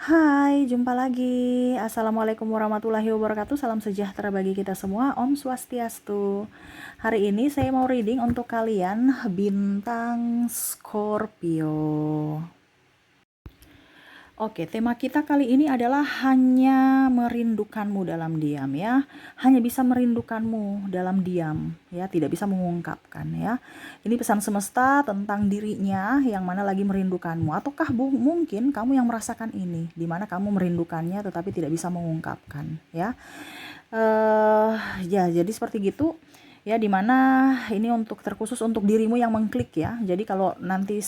Hai, jumpa lagi. Assalamualaikum warahmatullahi wabarakatuh. Salam sejahtera bagi kita semua. Om Swastiastu. Hari ini saya mau reading untuk kalian bintang Scorpio. Oke, tema kita kali ini adalah hanya merindukanmu dalam diam ya. Hanya bisa merindukanmu dalam diam ya, tidak bisa mengungkapkan ya. Ini pesan semesta tentang dirinya yang mana lagi merindukanmu. Ataukah mungkin kamu yang merasakan ini, di mana kamu merindukannya tetapi tidak bisa mengungkapkan ya. Ya, jadi seperti gitu ya, dimana ini untuk terkhusus untuk dirimu yang mengklik ya. Jadi kalau nanti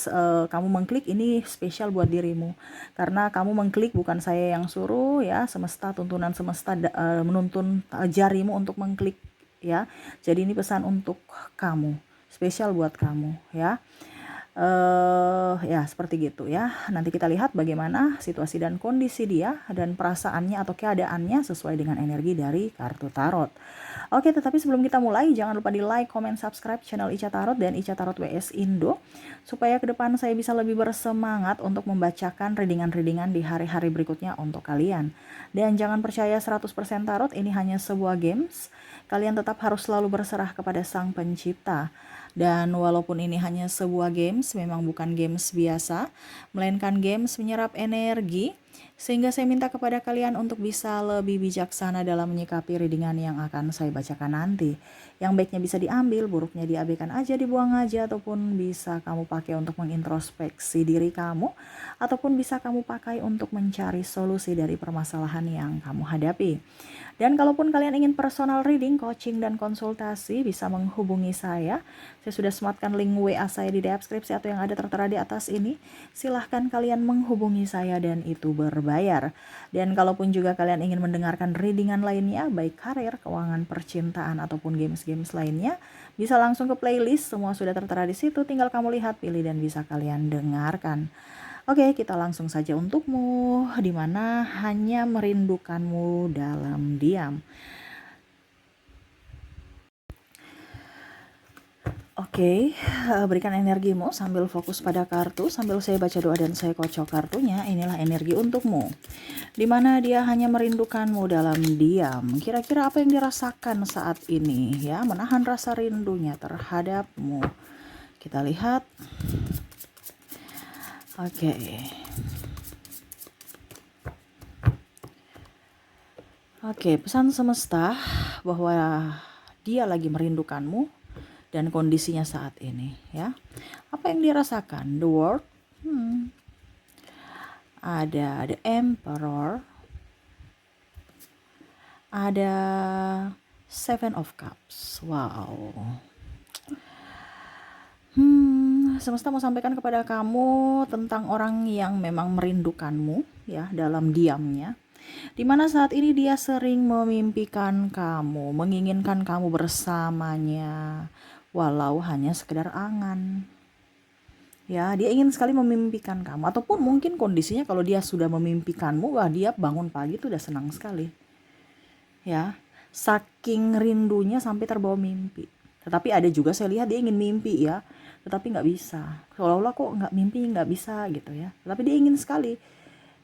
kamu mengklik, ini spesial buat dirimu karena kamu mengklik, bukan saya yang suruh ya. Semesta, tuntunan semesta menuntun jarimu untuk mengklik ya. Jadi ini pesan untuk kamu, spesial buat kamu ya. Ya seperti gitu ya. Nanti kita lihat bagaimana situasi dan kondisi dia dan perasaannya atau keadaannya sesuai dengan energi dari kartu tarot. Oke, tetapi sebelum kita mulai, jangan lupa di like, comment, subscribe channel Ica Tarot dan Ica Tarot WS Indo supaya ke depan saya bisa lebih bersemangat untuk membacakan readingan-readingan di hari-hari berikutnya untuk kalian. Dan jangan percaya 100% tarot ini hanya sebuah games. Kalian tetap harus selalu berserah kepada Sang Pencipta. Dan walaupun ini hanya sebuah games, memang bukan games biasa, melainkan games menyerap energi, sehingga saya minta kepada kalian untuk bisa lebih bijaksana dalam menyikapi readingan yang akan saya bacakan nanti. Yang baiknya bisa diambil, buruknya diabaikan aja, dibuang aja, ataupun bisa kamu pakai untuk mengintrospeksi diri kamu, ataupun bisa kamu pakai untuk mencari solusi dari permasalahan yang kamu hadapi. Dan kalaupun kalian ingin personal reading, coaching, dan konsultasi, bisa menghubungi saya. Saya sudah sematkan link WA saya di deskripsi atau yang ada tertera di atas ini. Silahkan kalian menghubungi saya dan itu berbayar. Dan kalaupun juga kalian ingin mendengarkan readingan lainnya, baik karir, keuangan, percintaan, ataupun games-games lainnya, bisa langsung ke playlist. Semua sudah tertera di situ, tinggal kamu lihat, pilih, dan bisa kalian dengarkan. Oke, kita langsung saja untukmu, di mana hanya merindukanmu dalam diam. Oke, berikan energimu sambil fokus pada kartu, sambil saya baca doa dan saya kocok kartunya. Inilah energi untukmu, di mana dia hanya merindukanmu dalam diam. Kira-kira apa yang dirasakan saat ini ya, menahan rasa rindunya terhadapmu. Kita lihat. Oke. Oke, pesan semesta bahwa dia lagi merindukanmu dan kondisinya saat ini ya. Apa yang dirasakan? The World, ada The Emperor, ada Seven of Cups. Wow. Semesta mau sampaikan kepada kamu tentang orang yang memang merindukanmu ya dalam diamnya. Dimana saat ini dia sering memimpikan kamu, menginginkan kamu bersamanya, walau hanya sekedar angan. Ya, dia ingin sekali memimpikan kamu. Ataupun mungkin kondisinya kalau dia sudah memimpikanmu, wah dia bangun pagi tuh udah senang sekali. Ya, saking rindunya sampai terbawa mimpi. Tetapi ada juga saya lihat dia ingin mimpi ya, tetapi nggak bisa. Seolah-olah kok nggak mimpi, nggak bisa gitu ya. Tetapi dia ingin sekali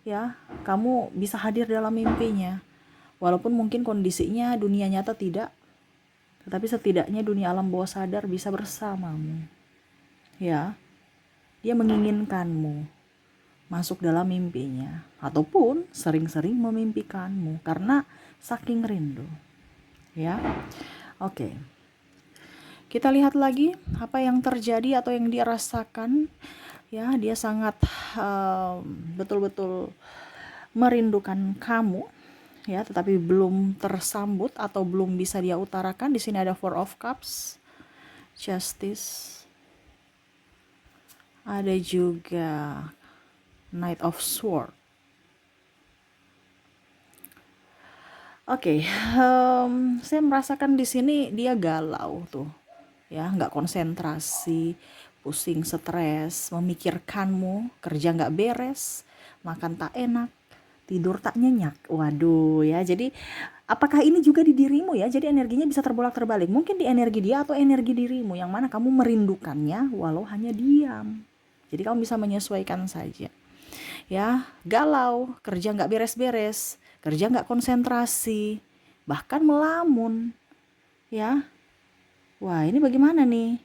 ya, kamu bisa hadir dalam mimpinya. Walaupun mungkin kondisinya dunia nyata tidak, tetapi setidaknya dunia alam bawah sadar bisa bersamamu. Ya, dia menginginkanmu masuk dalam mimpinya, ataupun sering-sering memimpikanmu karena saking rindu. Ya, oke. Kita lihat lagi apa yang terjadi atau yang dia rasakan. Ya, dia sangat betul-betul merindukan kamu ya, tetapi belum tersambut atau belum bisa dia utarakan. Di sini ada Four of Cups, Justice, ada juga Knight of Sword. Oke, saya merasakan di sini dia galau tuh ya, nggak konsentrasi, pusing, stres, memikirkanmu, kerja nggak beres, makan tak enak, tidur tak nyenyak. Waduh ya, jadi apakah ini juga di dirimu ya? Jadi energinya bisa terbolak-terbalik. Mungkin di energi dia atau energi dirimu, yang mana kamu merindukannya walau hanya diam. Jadi kamu bisa menyesuaikan saja. ya, galau, kerja nggak beres-beres, kerja nggak konsentrasi, bahkan melamun, ya. Wah, ini bagaimana nih?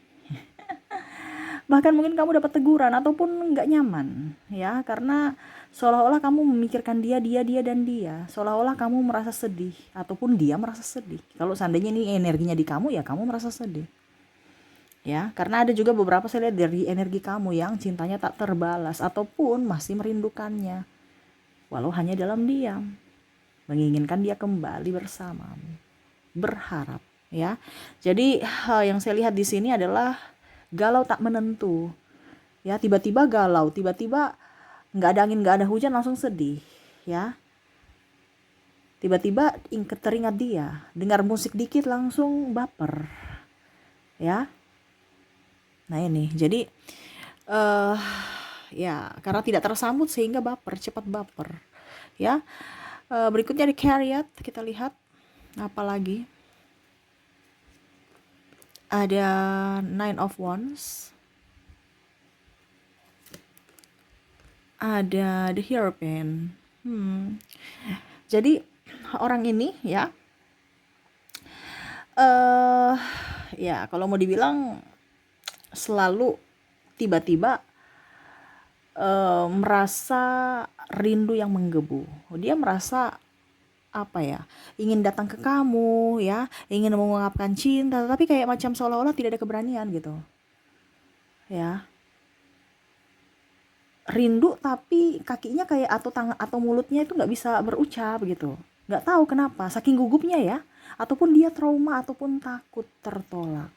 Bahkan mungkin kamu dapat teguran ataupun nggak nyaman, ya, karena seolah-olah kamu memikirkan dia, dan dia. Seolah-olah kamu merasa sedih ataupun dia merasa sedih. Kalau seandainya ini energinya di kamu, ya kamu merasa sedih. Ya, karena ada juga beberapa saya lihat dari energi kamu yang cintanya tak terbalas ataupun masih merindukannya, walau hanya dalam diam, menginginkan dia kembali bersamamu, berharap, ya. Jadi yang saya lihat di sini adalah galau tak menentu, ya, tiba-tiba galau, tiba-tiba nggak ada angin nggak ada hujan langsung sedih, ya, tiba-tiba teringat dia, dengar musik dikit langsung baper, ya. Nah ini jadi eh ya, karena tidak tersambut sehingga baper, cepat baper, ya. Berikutnya di Chariot, kita lihat apa lagi, ada Nine of Wands, ada The Hierophant. Jadi orang ini, ya, ya kalau mau dibilang selalu tiba-tiba merasa rindu yang menggebu. Dia merasa apa ya, ingin datang ke kamu, ya, ingin mengungkapkan cinta, tapi kayak macam seolah-olah tidak ada keberanian gitu, ya. Rindu tapi kakinya kayak atau tangan atau mulutnya itu nggak bisa berucap gitu, nggak tahu kenapa, saking gugupnya, ya, ataupun dia trauma ataupun takut tertolak.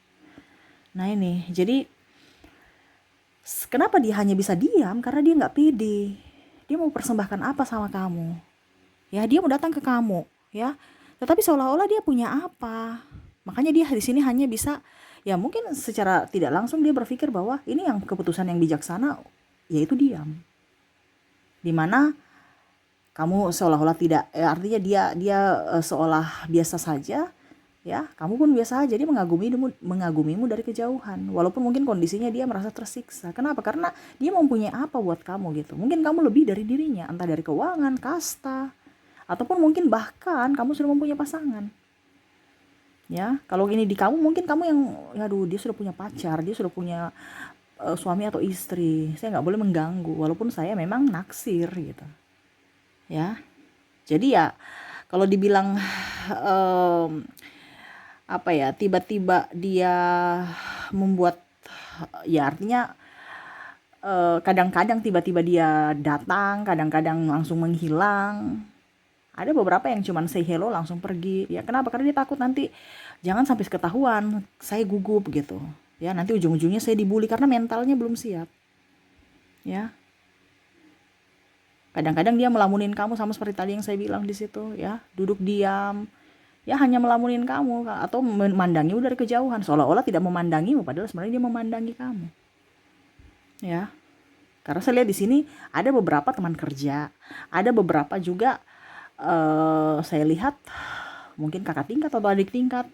Nah ini jadi kenapa dia hanya bisa diam, karena dia nggak pede. Dia mau persembahkan apa sama kamu, ya, dia mau datang ke kamu, ya, tetapi seolah-olah dia punya apa. Makanya dia di sini hanya bisa, ya, mungkin secara tidak langsung dia berpikir bahwa ini yang keputusan yang bijaksana, yaitu diam, dimana kamu seolah-olah tidak, artinya dia seolah biasa saja, ya, kamu pun biasa aja. Dia mengagumimu dari kejauhan, walaupun mungkin kondisinya dia merasa tersiksa. Kenapa? Karena dia mempunyai apa buat kamu gitu. Mungkin kamu lebih dari dirinya, entah dari keuangan, kasta, ataupun mungkin bahkan kamu sudah mempunyai pasangan, ya. Kalau ini di kamu, mungkin kamu yang, aduh, dia sudah punya pacar, dia sudah punya suami atau istri, saya nggak boleh mengganggu walaupun saya memang naksir gitu, ya. Jadi ya kalau dibilang apa ya, tiba-tiba dia membuat, ya, artinya kadang-kadang tiba-tiba dia datang, kadang-kadang langsung menghilang. Ada beberapa yang cuman say hello langsung pergi. Ya kenapa? Karena dia takut nanti jangan sampai ketahuan saya gugup gitu. Ya, nanti ujung-ujungnya saya dibully karena mentalnya belum siap. Ya. Kadang-kadang dia melamunin kamu sama seperti tadi yang saya bilang di situ, ya. Duduk diam. Ya hanya melamunin kamu atau memandangimu dari kejauhan, seolah-olah tidak memandangimu padahal sebenarnya dia memandangi kamu. Ya. Karena saya lihat di sini ada beberapa teman kerja, ada beberapa juga saya lihat mungkin kakak tingkat atau adik tingkat,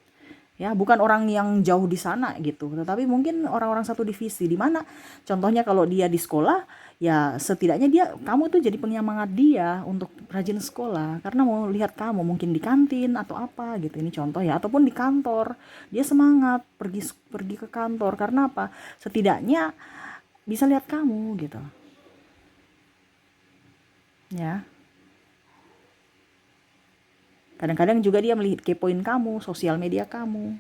ya, bukan orang yang jauh di sana gitu, tetapi mungkin orang-orang satu divisi, di mana contohnya kalau dia di sekolah, ya setidaknya kamu tuh jadi penyemangat dia untuk rajin sekolah karena mau lihat kamu mungkin di kantin atau apa gitu, ini contoh ya, ataupun di kantor dia semangat pergi ke kantor karena apa, setidaknya bisa lihat kamu gitu, ya. Kadang-kadang juga dia melihat kepoin kamu, sosial media kamu.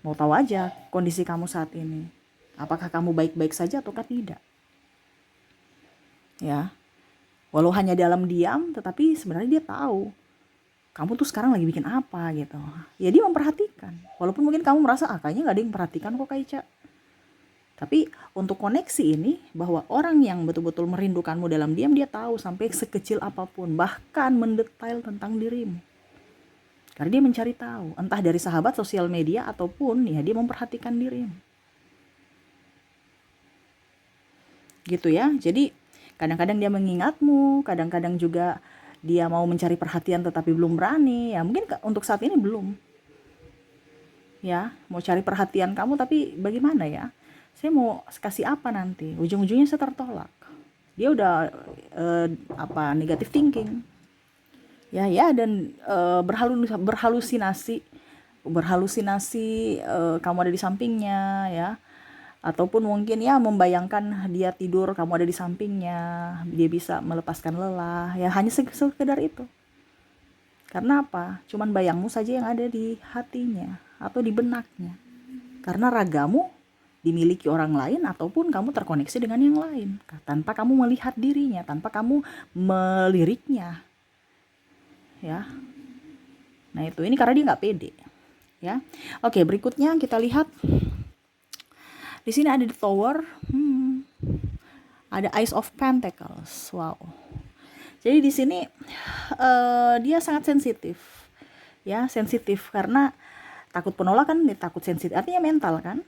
Mau tahu aja kondisi kamu saat ini. Apakah kamu baik-baik saja ataukah tidak? Ya. Walau hanya dalam diam, tetapi sebenarnya dia tahu kamu tuh sekarang lagi bikin apa gitu. Ya dia memperhatikan. Walaupun mungkin kamu merasa kayaknya gak ada yang perhatikan kok Kak Ica. Tapi untuk koneksi ini, bahwa orang yang betul-betul merindukanmu dalam diam, dia tahu sampai sekecil apapun, bahkan mendetail tentang dirimu. Karena dia mencari tahu, entah dari sahabat, sosial media, ataupun ya dia memperhatikan dirimu. Gitu ya. Jadi kadang-kadang dia mengingatmu, kadang-kadang juga dia mau mencari perhatian tetapi belum berani. Ya mungkin untuk saat ini belum. Ya, mau cari perhatian kamu tapi bagaimana ya? Saya mau kasih apa nanti? Ujung-ujungnya saya tertolak. Dia udah negative thinking. Ya dan berhalusinasi kamu ada di sampingnya ya, ataupun mungkin ya membayangkan dia tidur kamu ada di sampingnya, dia bisa melepaskan lelah ya, hanya sekedar itu. Karena apa? Cuman bayangmu saja yang ada di hatinya atau di benaknya. Karena ragamu dimiliki orang lain ataupun kamu terkoneksi dengan yang lain tanpa kamu melihat dirinya, tanpa kamu meliriknya ya. Nah itu, ini karena dia nggak pede ya. Oke, berikutnya kita lihat di sini ada the Tower, ada Ace of Pentacles. Wow. Jadi di sini dia sangat sensitif ya, sensitif karena takut penolakan, takut sensitif, artinya mental kan.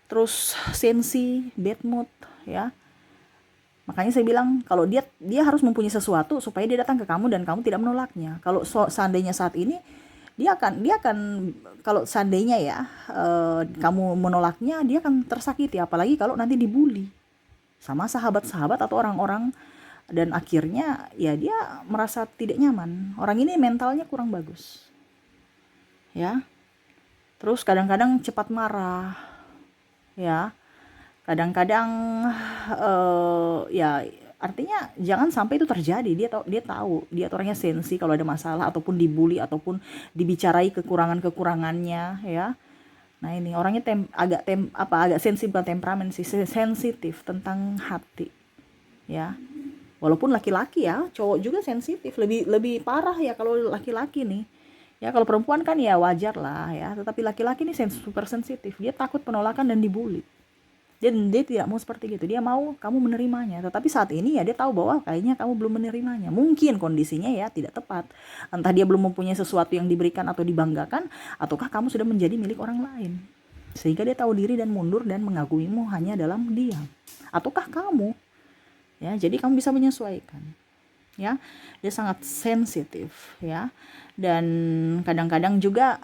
Terus sensi, bad mood ya. Makanya saya bilang kalau dia harus mempunyai sesuatu supaya dia datang ke kamu dan kamu tidak menolaknya. Kalau seandainya saat ini dia akan kalau seandainya ya kamu menolaknya, dia akan tersakiti, apalagi kalau nanti dibully sama sahabat-sahabat atau orang-orang, dan akhirnya ya dia merasa tidak nyaman. Orang ini mentalnya kurang bagus ya. Terus kadang-kadang cepat marah ya, kadang-kadang ya artinya jangan sampai itu terjadi. Dia tahu dia orangnya sensi kalau ada masalah ataupun dibully ataupun dibicarai kekurangannya ya. Nah ini orangnya agak sensitif, bukan temperamen sih, sensitif tentang hati ya. Walaupun laki-laki ya, cowok juga sensitif, lebih parah ya kalau laki-laki nih ya. Kalau perempuan kan ya wajar lah ya, tetapi laki-laki nih super sensitif. Dia takut penolakan dan dibully. Dan dia tidak mau seperti gitu, dia mau kamu menerimanya. Tetapi saat ini ya dia tahu bahwa kayaknya kamu belum menerimanya. Mungkin kondisinya ya tidak tepat. Entah dia belum mempunyai sesuatu yang diberikan atau dibanggakan, ataukah kamu sudah menjadi milik orang lain, sehingga dia tahu diri dan mundur dan mengagumimu hanya dalam diam. Ataukah kamu ya, jadi kamu bisa menyesuaikan ya. Dia sangat sensitif ya, dan kadang-kadang juga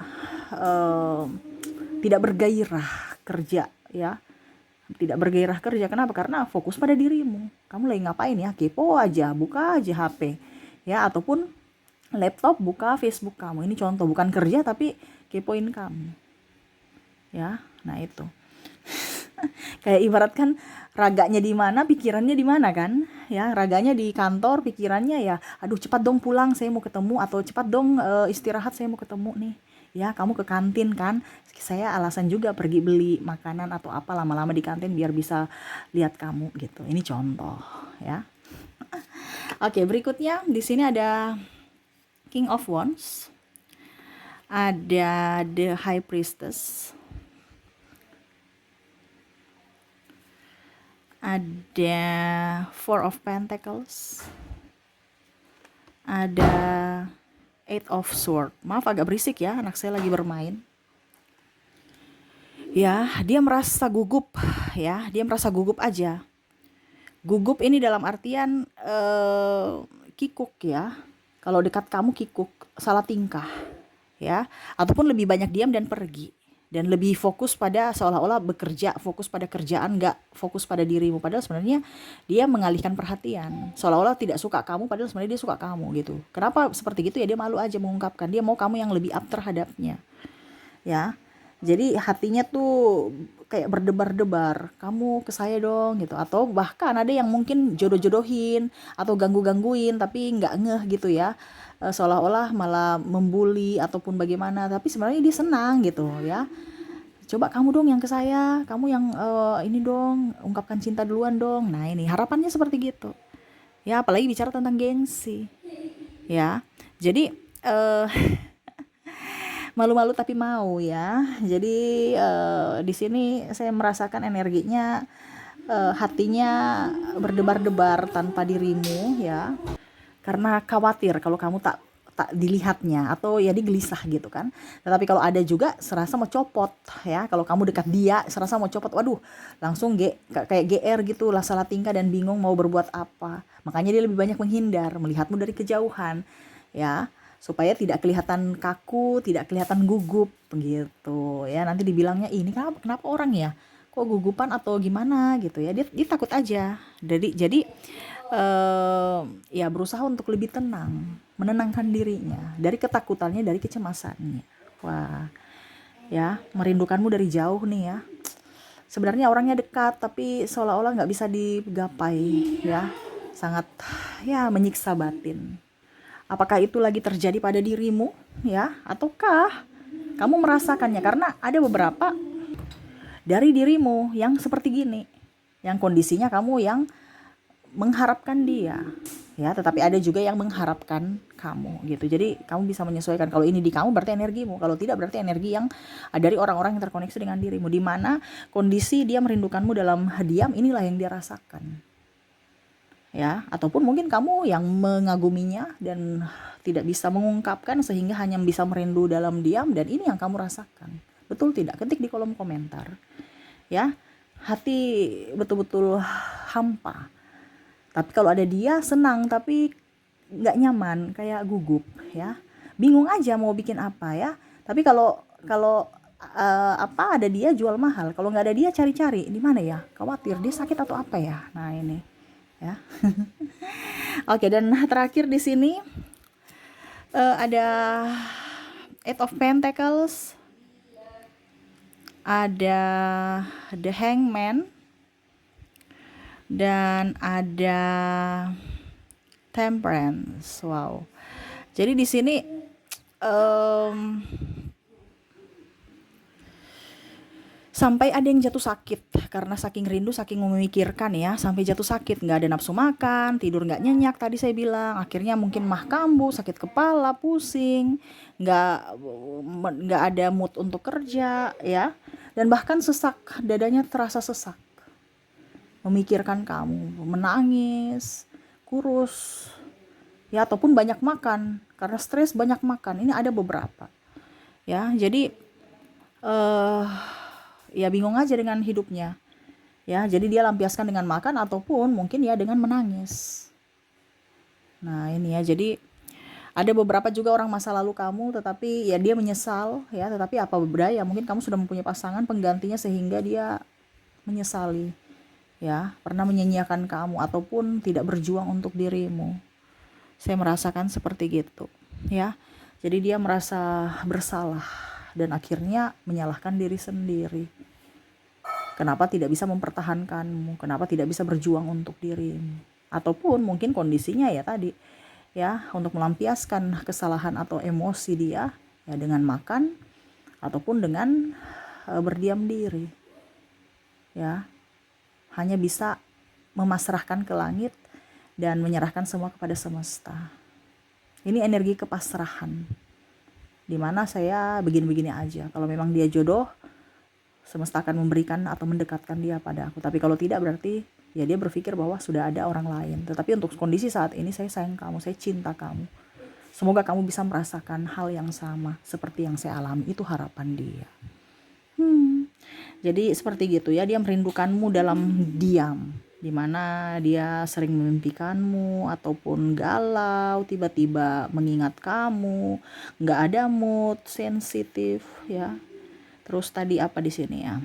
tidak bergairah kerja ya. Tidak bergairah kerja. Kenapa? Karena fokus pada dirimu. Kamu lagi ngapain ya? Kepo aja, buka aja HP ya, ataupun laptop, buka Facebook kamu. Ini contoh, bukan kerja tapi kepoin kamu ya. Nah itu kayak ibaratkan raganya di mana, pikirannya di mana kan ya. Raganya di kantor, pikirannya ya aduh cepat dong pulang, saya mau ketemu, atau cepat dong istirahat, saya mau ketemu nih ya. Kamu ke kantin kan, saya alasan juga pergi beli makanan atau apa, lama-lama di kantin biar bisa lihat kamu gitu. Ini contoh ya. Oke, berikutnya di sini ada King of Wands, ada The High Priestess, ada Four of Pentacles, ada Eight of Swords. Maaf agak berisik ya, anak saya lagi bermain. Ya, dia merasa gugup ya, dia merasa gugup aja. Gugup ini dalam artian kikuk ya. Kalau dekat kamu kikuk, salah tingkah ya, ataupun lebih banyak diam dan pergi, dan lebih fokus pada seolah-olah bekerja, fokus pada kerjaan, gak fokus pada dirimu. Padahal sebenarnya dia mengalihkan perhatian, seolah-olah tidak suka kamu, padahal sebenarnya dia suka kamu gitu. Kenapa seperti gitu ya? Dia malu aja mengungkapkan, dia mau kamu yang lebih up terhadapnya ya. Jadi hatinya tuh kayak berdebar-debar, kamu ke saya dong gitu. Atau bahkan ada yang mungkin jodoh-jodohin atau ganggu-gangguin tapi nggak ngeh gitu ya, seolah-olah malah membuli ataupun bagaimana, tapi sebenarnya dia senang gitu ya. Coba kamu dong yang ke saya, kamu yang ini dong, ungkapkan cinta duluan dong. Nah ini harapannya seperti gitu ya, apalagi bicara tentang gengsi ya. Jadi malu-malu tapi mau ya. Jadi di sini saya merasakan energinya, hatinya berdebar-debar tanpa dirimu ya, karena khawatir kalau kamu tak dilihatnya, atau ya dia gelisah gitu kan. Tetapi kalau ada juga serasa mau copot ya, kalau kamu dekat dia serasa mau copot, waduh langsung kayak GR gitu lah, salah tingkah dan bingung mau berbuat apa. Makanya dia lebih banyak menghindar, melihatmu dari kejauhan ya, supaya tidak kelihatan kaku, tidak kelihatan gugup begitu ya. Nanti dibilangnya ini kenapa orang ya kok gugupan atau gimana gitu ya. Dia takut aja. Jadi ya berusaha untuk lebih tenang, menenangkan dirinya dari ketakutannya, dari kecemasannya. Wah, ya, merindukanmu dari jauh nih ya. Sebenarnya orangnya dekat tapi seolah-olah nggak bisa digapai ya. Sangat ya menyiksa batin. Apakah itu lagi terjadi pada dirimu ya, ataukah kamu merasakannya? Karena ada beberapa dari dirimu yang seperti gini, yang kondisinya kamu yang mengharapkan dia ya, tetapi ada juga yang mengharapkan kamu gitu. Jadi kamu bisa menyesuaikan, kalau ini di kamu berarti energimu, kalau tidak berarti energi yang dari orang-orang yang terkoneksi dengan dirimu, di mana kondisi dia merindukanmu dalam diam, inilah yang dia rasakan ya. Ataupun mungkin kamu yang mengaguminya dan tidak bisa mengungkapkan sehingga hanya bisa merindu dalam diam, dan ini yang kamu rasakan. Betul tidak? Ketik di kolom komentar ya. Hati betul-betul hampa. Tapi kalau ada dia senang, tapi nggak nyaman, kayak gugup ya. Bingung aja mau bikin apa ya. Tapi kalau kalau apa ada dia jual mahal. Kalau nggak ada dia cari-cari di mana ya. Khawatir dia sakit atau apa ya. Nah ini ya. Oke, dan terakhir di sini ada Eight of Pentacles, ada The Hangman, dan ada Temperance. Wow. Jadi di sini sampai ada yang jatuh sakit karena saking rindu, saking memikirkan ya, sampai jatuh sakit, nggak ada nafsu makan, tidur nggak nyenyak tadi saya bilang, akhirnya mungkin mah kambuh, sakit kepala, pusing, nggak ada mood untuk kerja ya, dan bahkan sesak, dadanya terasa sesak, memikirkan kamu, menangis, kurus ya, ataupun banyak makan karena stres, banyak makan. Ini ada beberapa ya. Jadi ya bingung aja dengan hidupnya ya. Jadi dia lampiaskan dengan makan ataupun mungkin ya dengan menangis. Nah ini ya, jadi ada beberapa juga orang masa lalu kamu, tetapi ya dia menyesal ya, tetapi apa berdaya, mungkin kamu sudah mempunyai pasangan penggantinya sehingga dia menyesali ya, pernah menyanyiakan kamu ataupun tidak berjuang untuk dirimu. Saya merasakan seperti gitu ya. Jadi dia merasa bersalah dan akhirnya menyalahkan diri sendiri. Kenapa tidak bisa mempertahankanmu? Kenapa tidak bisa berjuang untuk dirimu? Ataupun mungkin kondisinya ya tadi ya, untuk melampiaskan kesalahan atau emosi dia ya dengan makan ataupun dengan berdiam diri ya. Hanya bisa memasrahkan ke langit dan menyerahkan semua kepada semesta. Ini energi kepasrahan, dimana saya begini-begini aja. Kalau memang dia jodoh, semesta akan memberikan atau mendekatkan dia pada aku. Tapi kalau tidak, berarti ya dia berpikir bahwa sudah ada orang lain. Tetapi untuk kondisi saat ini, saya sayang kamu, saya cinta kamu. Semoga kamu bisa merasakan hal yang sama seperti yang saya alami. Itu harapan dia. Jadi seperti gitu ya, dia merindukanmu dalam diam, dimana dia sering memimpikanmu ataupun galau, tiba-tiba mengingat kamu, nggak ada mood, sensitif ya. Terus tadi apa di sini ya,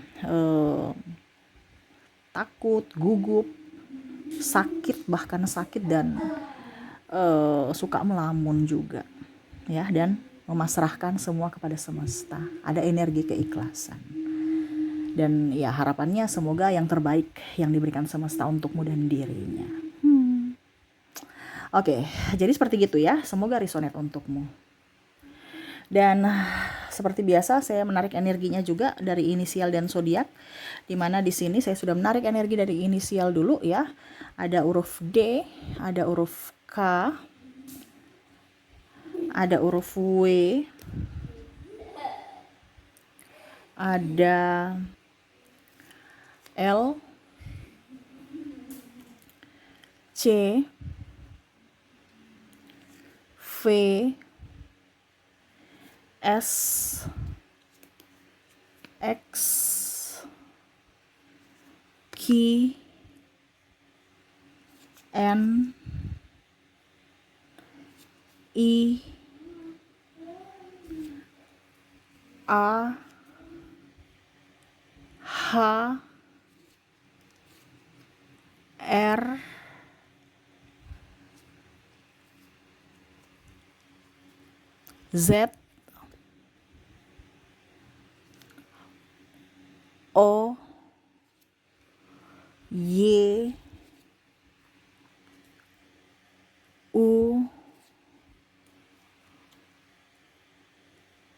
takut, gugup, sakit, bahkan sakit, dan suka melamun juga ya, dan memasrahkan semua kepada semesta. Ada energi keikhlasan. Dan ya harapannya semoga yang terbaik yang diberikan semesta untukmu dan dirinya. Oke, jadi seperti gitu ya. Semoga resonate untukmu. Dan seperti biasa saya menarik energinya juga dari inisial dan zodiak. Dimana di sini saya sudah menarik energi dari inisial dulu ya. Ada huruf D, ada huruf K, ada huruf W, ada L, C, V, S, X, Q, N, I, A, H, R Z O Y U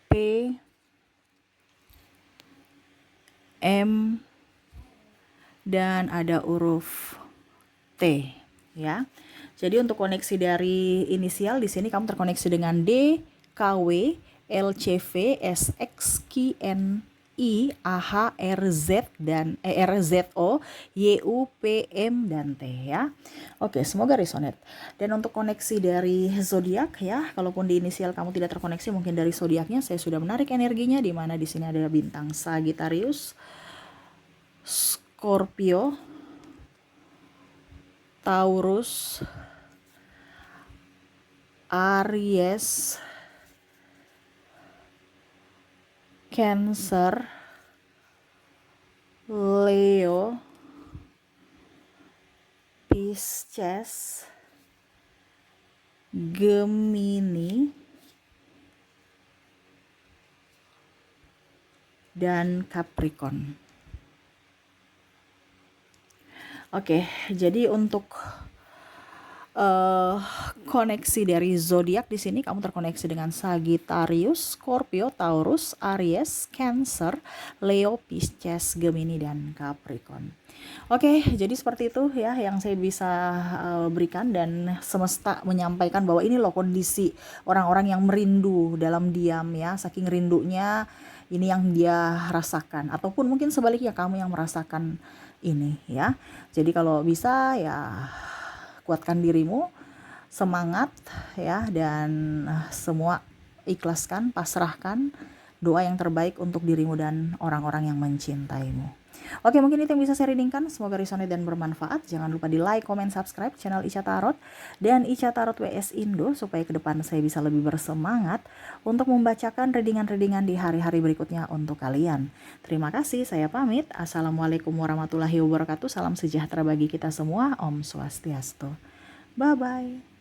P M dan ada huruf T ya. Jadi untuk koneksi dari inisial di sini kamu terkoneksi dengan D, KW, LCV, SX, QN, I, AH, RZ dan RZO, YU, PM dan T ya. Oke, semoga resonate. Dan untuk koneksi dari zodiak ya, kalaupun di inisial kamu tidak terkoneksi, mungkin dari zodiaknya saya sudah menarik energinya, di mana di sini ada bintang Sagittarius, Scorpio, Taurus, Aries, Cancer, Leo, Pisces, Gemini, dan Capricorn. Oke, jadi untuk koneksi dari zodiak di sini kamu terkoneksi dengan Sagittarius, Scorpio, Taurus, Aries, Cancer, Leo, Pisces, Gemini dan Capricorn. Oke, jadi seperti itu ya yang saya bisa berikan, dan semesta menyampaikan bahwa ini loh kondisi orang-orang yang merindu dalam diam ya, saking rindunya ini yang dia rasakan, ataupun mungkin sebaliknya kamu yang merasakan ini ya. Jadi kalau bisa ya kuatkan dirimu, semangat ya, dan semua ikhlaskan, pasrahkan doa yang terbaik untuk dirimu dan orang-orang yang mencintaimu. Oke, mungkin itu yang bisa saya readingkan. Semoga resonate dan bermanfaat. Jangan lupa di like, comment, subscribe channel Ica Tarot dan Ica Tarot WS Indo supaya ke depan saya bisa lebih bersemangat untuk membacakan readingan-readingan di hari-hari berikutnya untuk kalian. Terima kasih, saya pamit. Assalamualaikum warahmatullahi wabarakatuh. Salam sejahtera bagi kita semua. Om Swastiastu. Bye-bye.